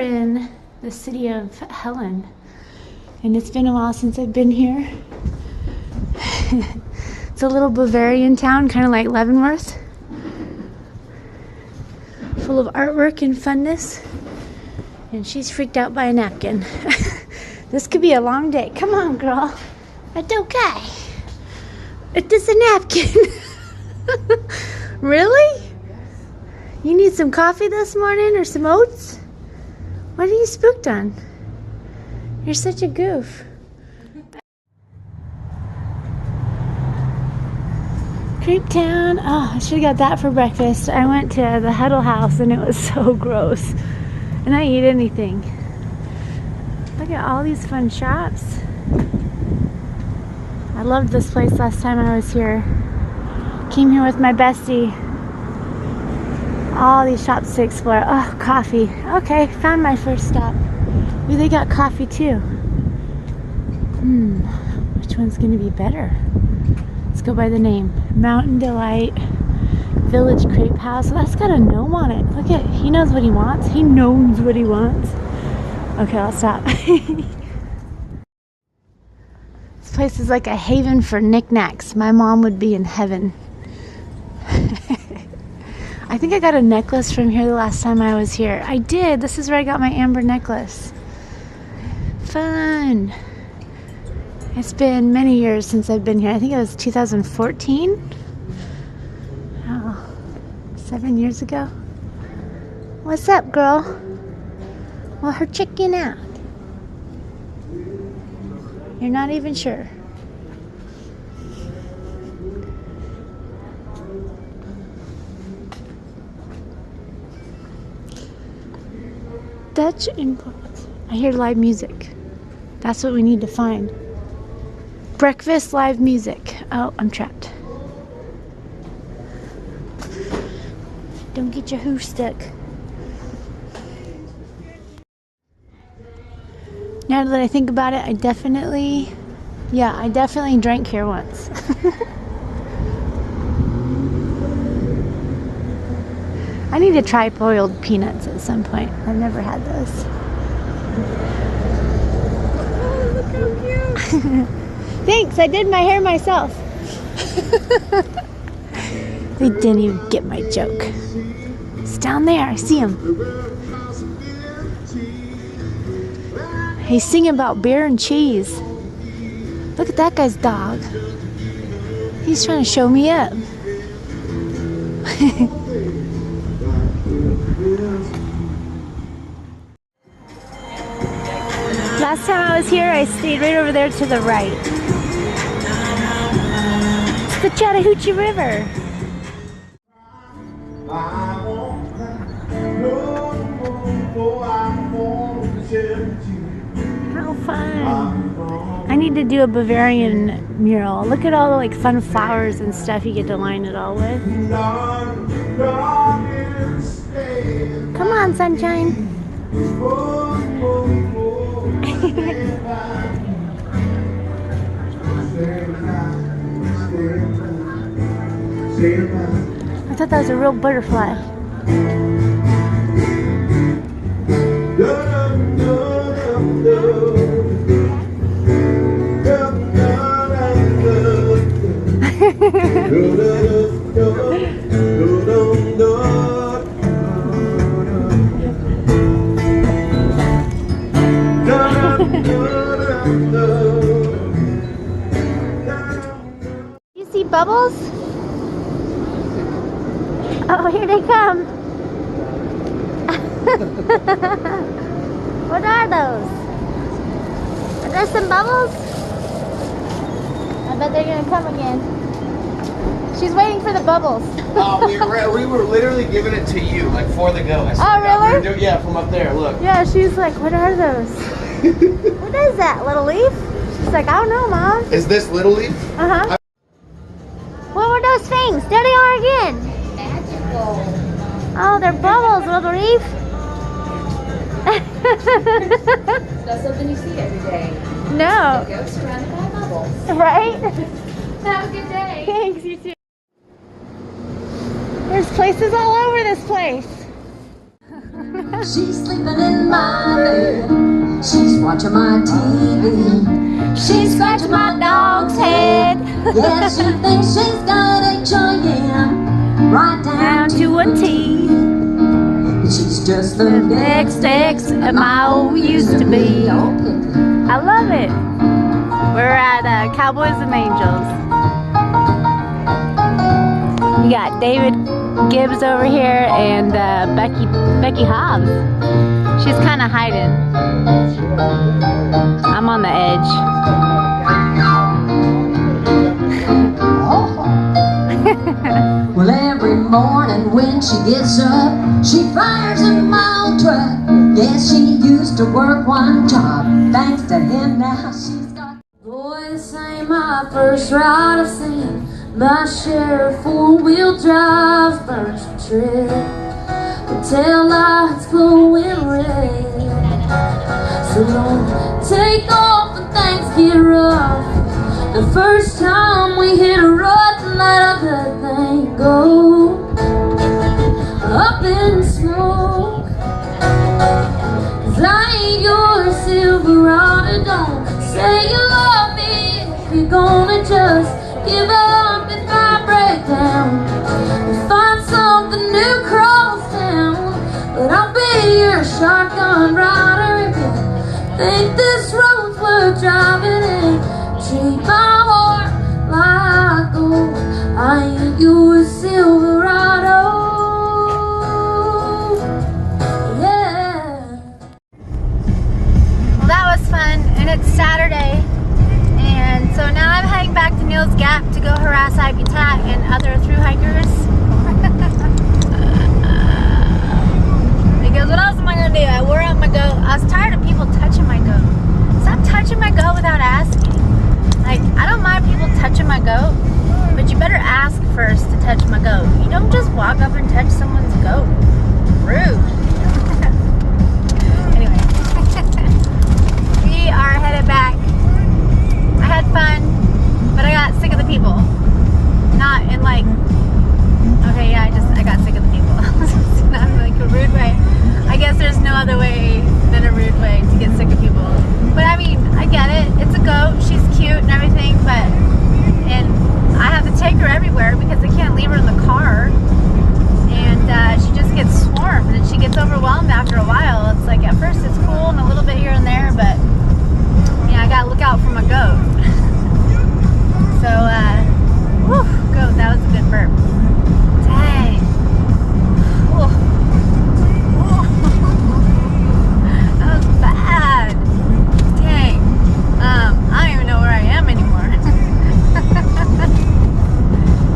in the city of Helen, and it's been a while since I've been here. It's a little Bavarian town, kind of like Leavenworth, full of artwork and funness. And she's freaked out by a napkin. This could be a long day. Come on, girl. It's okay. It is a napkin. Really? You need some coffee this morning or some oats? What are you spooked on? You're such a goof. Creep Town. Oh, I should have got that for breakfast. I went to the Huddle House and it was so gross. And I eat anything. Look at all these fun shops. I loved this place last time I was here. Came here with my bestie. All these shops to explore. Oh, coffee. Okay, found my first stop. Ooh, they got coffee too. Which one's gonna be better? Let's go by the name. Mountain Delight Village Crepe House. Well, that's got a gnome on it. Look at, he knows what he wants. He knows what he wants. Okay, I'll stop. This place is like a haven for knickknacks. My mom would be in heaven. I think I got a necklace from here the last time I was here. I did. This is where I got my amber necklace. Fun. It's been many years since I've been here. I think it was 2014. Oh, 7 years ago. What's up, girl? Well, her chicken out. You're not even sure. Dutch imports. I hear live music. That's what we need to find. Breakfast live music. Oh, I'm trapped. Don't get your hoof stuck. Now that I think about it, I definitely drank here once. I need to try boiled peanuts at some point. I've never had those. Oh, look how cute. Thanks, I did my hair myself. They didn't even get my joke. It's down there, I see him. He's singing about beer and cheese. Look at that guy's dog. He's trying to show me up. Last time I was here, I stayed right over there to the right. It's the Chattahoochee River. How fun. I need to do a Bavarian mural. Look at all the like fun flowers and stuff you get to line it all with. Come on, sunshine. I thought that was a real butterfly. You see bubbles? Oh, here they come. What are those? Are there some bubbles? I bet they're gonna come again. She's waiting for the bubbles. We were literally giving it to you, like for the go. Oh, really? Yeah, from up there, look. Yeah, she's like, what are those? What is that, Little Leaf? She's like, I don't know, Mom. Is this Little Leaf? Uh-huh. What were those things? There they are again. Magical. Oh, they're bubbles, Little Leaf. It's not something you see every day. No. A ghost surrounded by bubbles. Right? Have a good day. Thanks, you too. There's places all over this place. She's sleeping in my bed. She's watching my TV. She's scratching my dog's head. Yeah, she thinks she's got H-I-M right Down to a T. She's just the Next ex of my old used to be. I love it. We're at Cowboys and Angels. You got David Gibbs over here and Becky Hobbs. She's kind of hiding. I'm on the edge. Well, every morning when she gets up, she fires a mild truck. Yeah, she used to work one job. Thanks to him now she's got. Boy, this ain't my first ride. I've seen my share of four-wheel drive first trip. But tail lights glowing red. So don't take off when things get rough. The first time we hit a rut and let that thing go up in smoke. 'Cause I ain't your Silverado. Don't say you love me if you're gonna just give up if I break down. We'll find something new cross town. But I'll be your shotgun rider if you think this road's worth driving in. Treat my heart like gold. I ain't your Silverado. Yeah. Well, that was fun, and it's Saturday, and so now I'm heading back to Neil's Gap to go harass IBTAT and other thru hikers. Because what else am I gonna do? I wore out my goat. I was tired of people touching my goat. Stop touching my goat without asking. Like, I don't mind people touching my goat, but you better ask first to touch my goat. You don't just walk up and touch someone's goat. Rude. Anyway, we are headed back. I had fun, but I got sick of the people. Not in like, okay, yeah, I got sick of the people. Not in like a rude way. I guess there's no other way than a rude way to get sick of people. But I mean, I get it. It's a goat. She's cute and everything, and I have to take her everywhere because I can't leave her in the car. And she just gets swarmed and she gets overwhelmed after a while. It's like at first it's cool and a little bit here and there, but yeah, I gotta look out for my goat. So, whew, goat, that was a good burp. Dang. Whew. That was bad. Dang. I don't even know where I am anymore.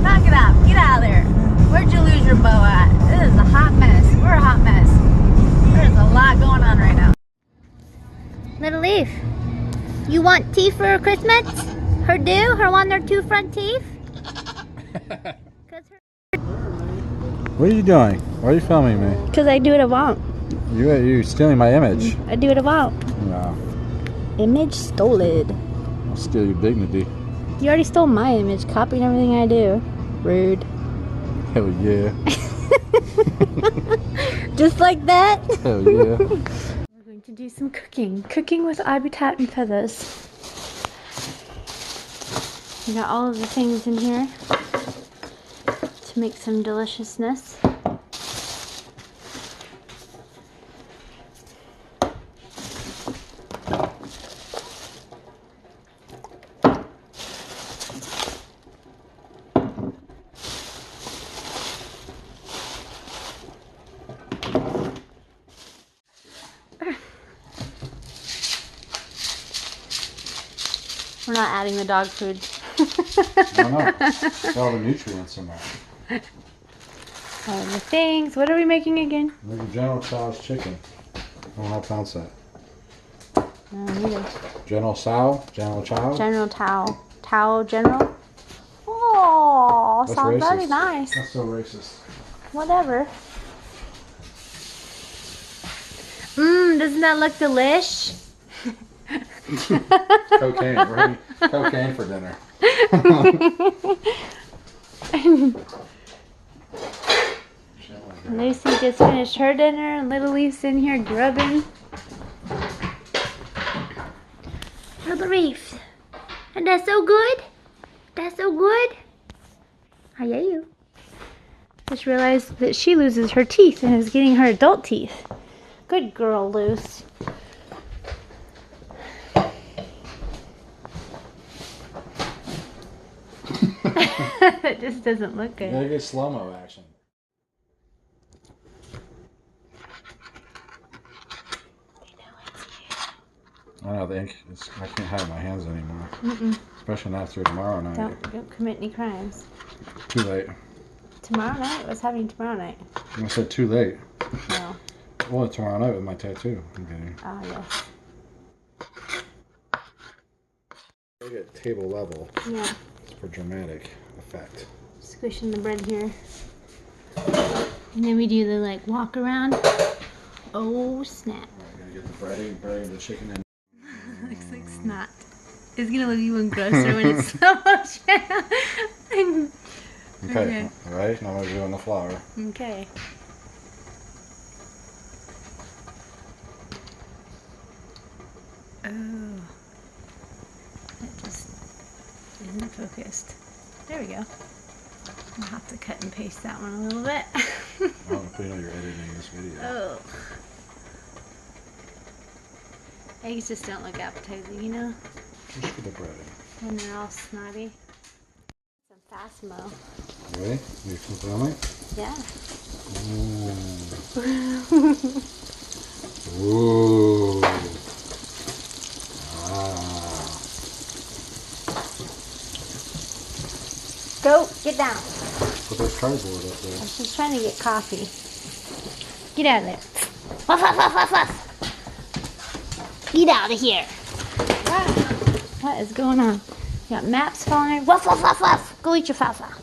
Knock it out. Get out of there. Where'd you lose your bow at? This is a hot mess. We're a hot mess. There's a lot going on right now. Little Leaf, you want teeth for Christmas? Her do? Her want her two front teeth? What are you doing? Why are you filming me? Because I do what I want. You're stealing my image. I do what I want. No. Image stolen. I'll steal your dignity. You already stole my image, copying everything I do. Rude. Hell yeah. Just like that? Hell yeah. We're going to do some cooking. Cooking with IBTAT and feathers. We got all of the things in here to make some deliciousness. We're not adding the dog food. Why not? There's all the nutrients in there. All the things. What are we making again? Maybe General Tso's chicken. I don't know how to pronounce that. Neither. General Tso? General Tso? General Tao. Tao General? Oh, That's sounds racist. very nice. That's so racist. Whatever. Mmm, doesn't that look delish? Cocaine. We're having cocaine for dinner. Lucy just finished her dinner, and little Leaf's in here grubbing. Little Reef, and that's so good. That's so good. How are you? Just realized that she loses her teeth and is getting her adult teeth. Good girl, Luce. That just doesn't look good. You gotta get slow-mo action. I don't think I can't hide my hands anymore. Especially not through tomorrow night. Don't commit any crimes. Too late. Tomorrow night? What's happening tomorrow night? I said too late. No. Well, tomorrow night with my tattoo. I'm kidding. Ah, yes. Look at table level. Yeah. It's for dramatic effect. Squishing the bread here. And then we do the like walk around. Oh snap. Alright, gonna get the breading the chicken in. Looks like snot. It's gonna look even grosser when it's slow motion. Okay. Alright, now we're doing the flour. Okay. Oh. That just isn't focused. There we go. I'll have to cut and paste that one a little bit. Oh, you know you're editing this video. Oh. Eggs just don't look appetizing, you know? Just for the breading. When they're all snotty. Some fast mo. Ready? You filming? Yeah. Ooh. Ooh. Ah. Go, get down. Put that cardboard up there. She's trying to get coffee. Get out of there. Wuff, wuff, wuff, wuff, wuff. Get out of here. What is going on? You got maps falling. Wuff, wuff, wuff, wuff. Go eat your fafa.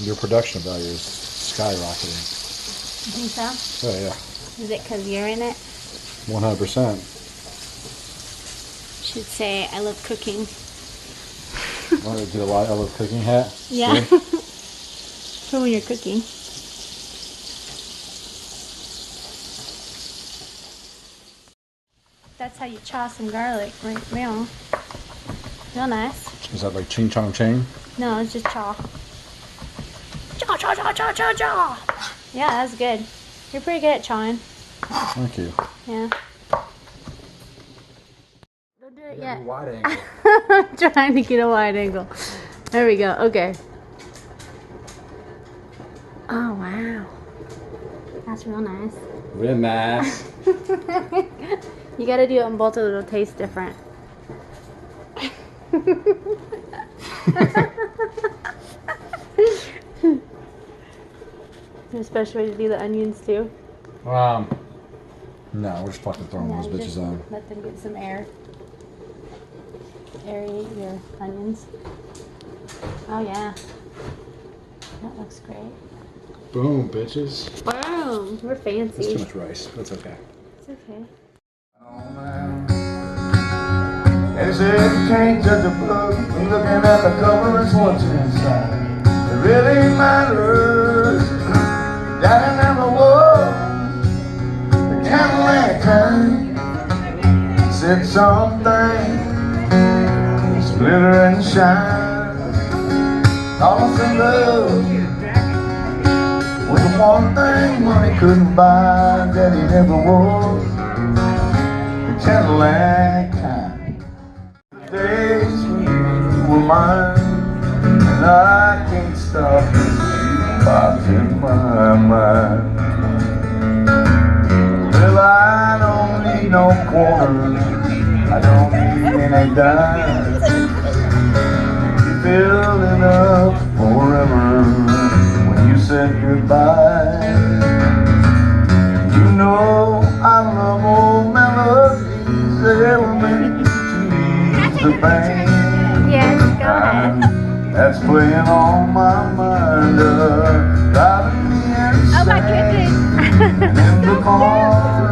Your production value is skyrocketing. You think so? Oh yeah. Is it because you're in it? 100%. Should say I love cooking. Want to do a lot of cooking hat? Yeah. See? For when you're cooking. That's how you chaw some garlic, right? Real nice. Is that like ching chong ching? No, it's just chaw. Chaw, chaw, chaw, chaw, chaw, chaw. Yeah, that's good. You're pretty good at chawing. Thank you. Yeah. Don't do it yet. Wide angle. I'm trying to get a wide angle. There we go. Okay. Oh, wow. That's real nice. Real nice. You gotta do it on both, it'll taste different. There's a special way to do the onions too. No, we're just fucking throwing No, those you bitches just on. let them get some air. Aerate your onions. Oh yeah. That looks great. Boom, bitches. Boom! We're That's fancy. too much rice. That's okay. It's okay. They said you can't judge a book when looking at the cover and what's inside. It really matters. Daddy never was the Cadillac kind. Said something, splitter and shine. Lost in love with the one thing money couldn't buy. Daddy never was the Cadillac kind. Days when you were mine, and I can't stop thinking about you in my mind. Well, I don't need no quarters, I don't need any dimes. You filled it up forever when you said goodbye. You know I love old melodies that ever made the band. Yes, go ahead. That's playing on my mind, driving me insane. Oh my goodness. In the corner